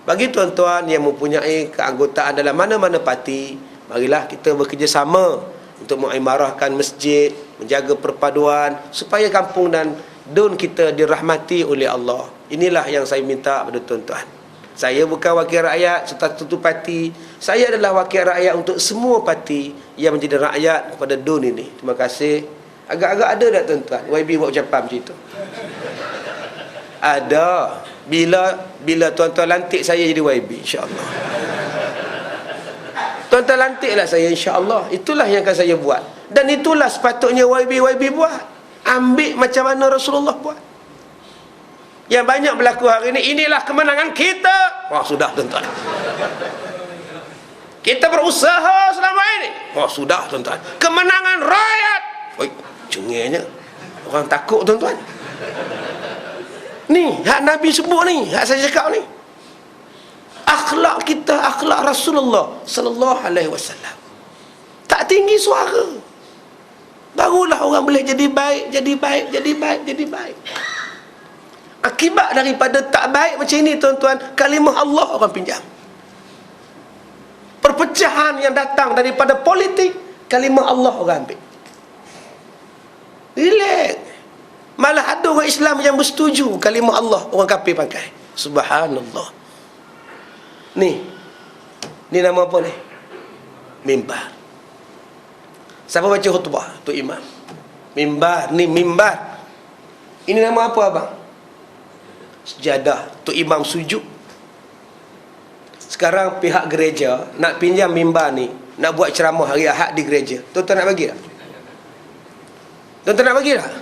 Bagi tuan-tuan yang mempunyai keanggotaan dalam mana-mana parti, marilah kita bekerjasama untuk mengimarahkan masjid, menjaga perpaduan supaya kampung dan dun kita dirahmati oleh Allah. Inilah yang saya minta pada tuan-tuan. Saya bukan wakil rakyat satu parti. Saya adalah wakil rakyat untuk semua parti yang menjadi rakyat kepada dun ini. Terima kasih. Agak-agak ada tak tuan-tuan YB buat ucapan macam itu? Ada. Bila tuan-tuan lantik saya jadi YB, insya-Allah. Tuan-tuan lantiklah saya, insya-Allah. Itulah yang akan saya buat. Dan itulah sepatutnya YB buat. Ambil macam mana Rasulullah buat. Yang banyak berlaku hari ini, inilah kemenangan kita. Wah, sudah tuan-tuan. Kita berusaha selama ini. Wah, sudah tuan-tuan. Kemenangan rakyat. Oi, cengengnya. Orang takut tuan-tuan. Ni, hak Nabi sebut ni, hak saya cakap ni. Akhlak kita, akhlak Rasulullah sallallahu alaihi wasallam. Tak tinggi suara. Barulah orang boleh jadi baik, jadi baik, jadi baik, jadi baik. Akibat daripada tak baik macam ini tuan-tuan, kalimah Allah orang pinjam. Perpecahan yang datang daripada politik, kalimah Allah orang ambil. Relax. Malah ada orang Islam yang bersetuju kalimah Allah orang kafir pakai. Subhanallah. Ni nama apa ni? Mimbar. Siapa baca khutbah? Tu imam. Mimbar, ni mimbar. Ini nama apa abang? Sejadah. Tu imam sujud. Sekarang pihak gereja nak pinjam mimbar ni, nak buat ceramah hari Ahad di gereja. Tuan-tuan nak bagi tak? Tuan-tuan nak bagi tak?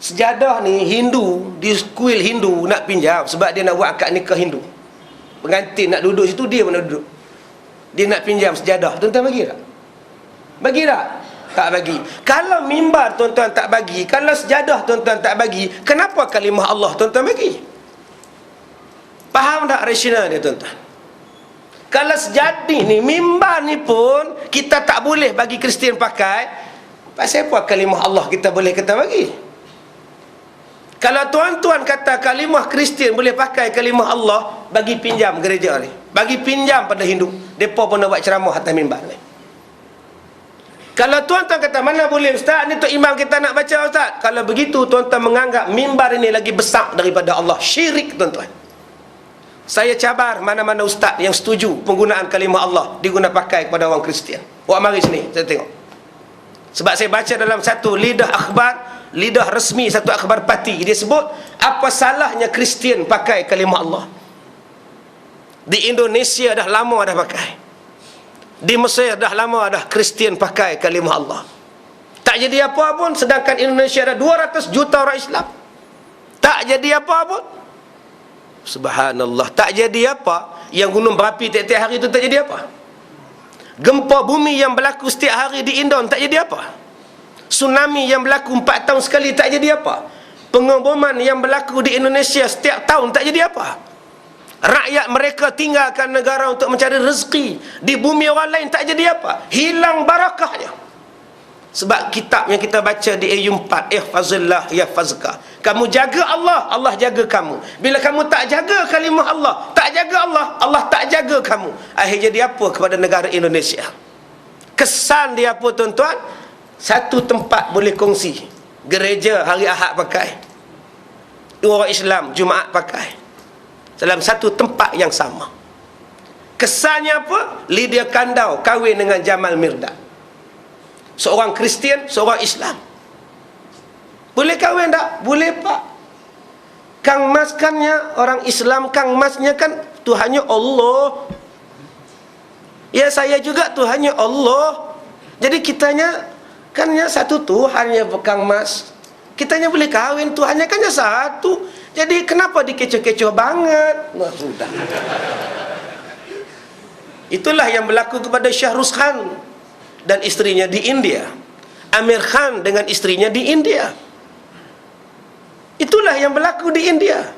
Sejadah ni Hindu, di kuil Hindu nak pinjam sebab dia nak buat akad nikah Hindu. Pengantin nak duduk situ, dia mana duduk. Dia nak pinjam sejadah. Tuan-tuan bagi tak? Bagi tak? Tak bagi. Kalau mimbar tuan-tuan tak bagi, kalau sejadah tuan-tuan tak bagi, kenapa kalimah Allah tuan-tuan bagi? Faham tak rasional dia tuan-tuan? Kalau sejati ni, mimbar ni pun kita tak boleh bagi Kristian pakai, pasal apa kalimah Allah kita boleh kita bagi? Kalau tuan-tuan kata kalimah Kristian boleh pakai kalimah Allah, bagi pinjam gereja ni, bagi pinjam pada Hindu, mereka pun nak buat ceramah atas mimbar ni. Kalau tuan-tuan kata mana boleh ustaz, ni tu imam kita nak baca ustaz, kalau begitu tuan-tuan menganggap mimbar ini lagi besar daripada Allah. Syirik tuan-tuan. Saya cabar mana-mana ustaz yang setuju penggunaan kalimah Allah diguna pakai kepada orang Kristian. Wak mari sini, saya tengok. Sebab saya baca dalam satu lidah akhbar, lidah resmi satu akhbar parti, dia sebut apa salahnya Kristian pakai kalimah Allah. Di Indonesia dah lama dah pakai, di Mesir dah lama dah Kristian pakai kalimah Allah. Tak jadi apa pun, sedangkan Indonesia ada 200 juta orang Islam. Tak jadi apa pun. Subhanallah, tak jadi apa. Yang gunung berapi tiap-tiap hari itu tak jadi apa. Gempa bumi yang berlaku setiap hari di Indon tak jadi apa. Tsunami yang berlaku 4 tahun sekali tak jadi apa. Pengeboman yang berlaku di Indonesia setiap tahun tak jadi apa. Rakyat mereka tinggalkan negara untuk mencari rezeki di bumi orang lain tak jadi apa. Hilang barakahnya. Sebab kitab yang kita baca di ayat 4, ihfazillah yahfazka. Kamu jaga Allah, Allah jaga kamu. Bila kamu tak jaga kalimah Allah, tak jaga Allah, Allah tak jaga kamu. Akhir jadi apa kepada negara Indonesia? Kesan dia apa tuan-tuan? Satu tempat boleh kongsi. Gereja hari Ahad pakai, dua orang Islam Jumaat pakai, dalam satu tempat yang sama. Kesannya apa? Lydia Kandau kahwin dengan Jamal Mirdad, seorang Kristian, seorang Islam. Boleh kahwin tak? Boleh pak. Kang Mas kannya orang Islam, Kang Masnya kan Tuhannya Allah. Ya saya juga Tuhannya Allah. Jadi kitanya kannya satu Tuhannya Kang Mas. Kitanya boleh kahwin, Tuhannya kannya satu. Jadi kenapa dikecoh-kecoh banget? Nah, sudah. Itulah yang berlaku kepada Syahrus Khan dan istrinya di India, Amir Khan dengan istrinya di India. Itulah yang berlaku di India.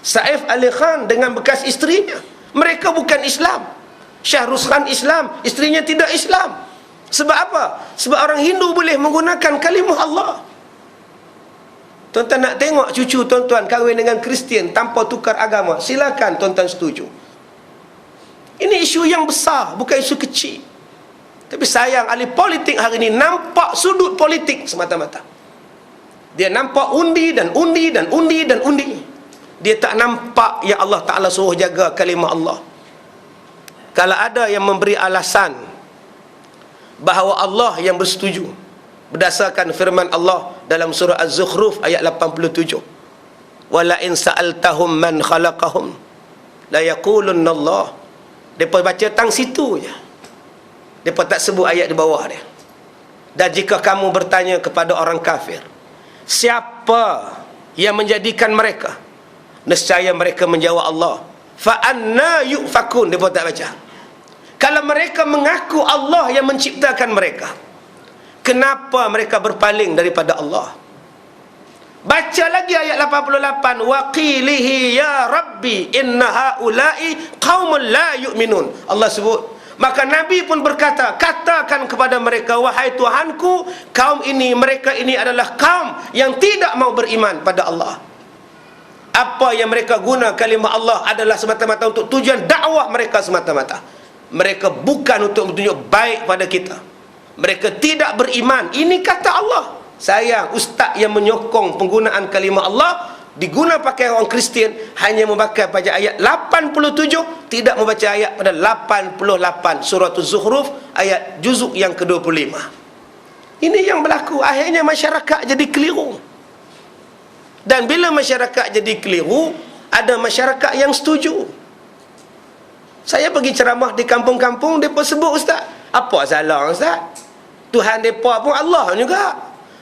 Saif Ali Khan dengan bekas istrinya, mereka bukan Islam. Syahrus Khan Islam, istrinya tidak Islam. Sebab apa? Sebab orang Hindu boleh menggunakan kalimah Allah. Tuan-tuan nak tengok cucu tuan-tuan kahwin dengan Kristian tanpa tukar agama, silakan tuan-tuan setuju. Ini isu yang besar, bukan isu kecil. Tapi sayang ahli politik hari ini nampak sudut politik semata-mata. Dia nampak undi dan undi dan undi dan undi. Dia tak nampak yang Allah Ta'ala suruh jaga kalimah Allah. Kalau ada yang memberi alasan bahawa Allah yang bersetuju berdasarkan firman Allah dalam surah Az-Zukhruf ayat 87, wala in sa'altahum man khalaqahum la yaqulunna Allah. Depa baca tang situ je, depa tak sebut ayat di bawah dia. Dan jika kamu bertanya kepada orang kafir, siapa yang menjadikan mereka, nescaya mereka menjawab Allah. Fa anna yufakun, depa tak baca. Kalau mereka mengaku Allah yang menciptakan mereka, kenapa mereka berpaling daripada Allah? Baca lagi ayat 88, waqilihi ya rabbi inna haula'i qaumun la yu'minun. Allah sebut, maka Nabi pun berkata, katakan kepada mereka, wahai Tuhanku, kaum ini, mereka ini adalah kaum yang tidak mau beriman pada Allah. Apa yang mereka guna kalimah Allah adalah semata-mata untuk tujuan dakwah mereka semata-mata. Mereka bukan untuk tunjuk baik pada kita. Mereka tidak beriman. Ini kata Allah. Sayang, ustaz yang menyokong penggunaan kalimah Allah diguna pakai orang Kristian, hanya memakai pada ayat 87, tidak membaca ayat pada 88 surah Az-Zukhruf ayat juzuk yang ke-25. Ini yang berlaku. Akhirnya masyarakat jadi keliru. Dan bila masyarakat jadi keliru, ada masyarakat yang setuju. Saya pergi ceramah di kampung-kampung, mereka sebut, ustaz, apa salah ustaz? Tuhan mereka pun Allah juga.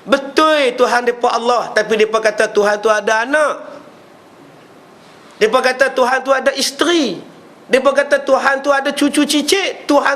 Betul Tuhan mereka Allah, tapi mereka kata Tuhan tu ada anak. Mereka kata Tuhan tu ada isteri. Mereka kata Tuhan tu ada cucu cicit. Tuhan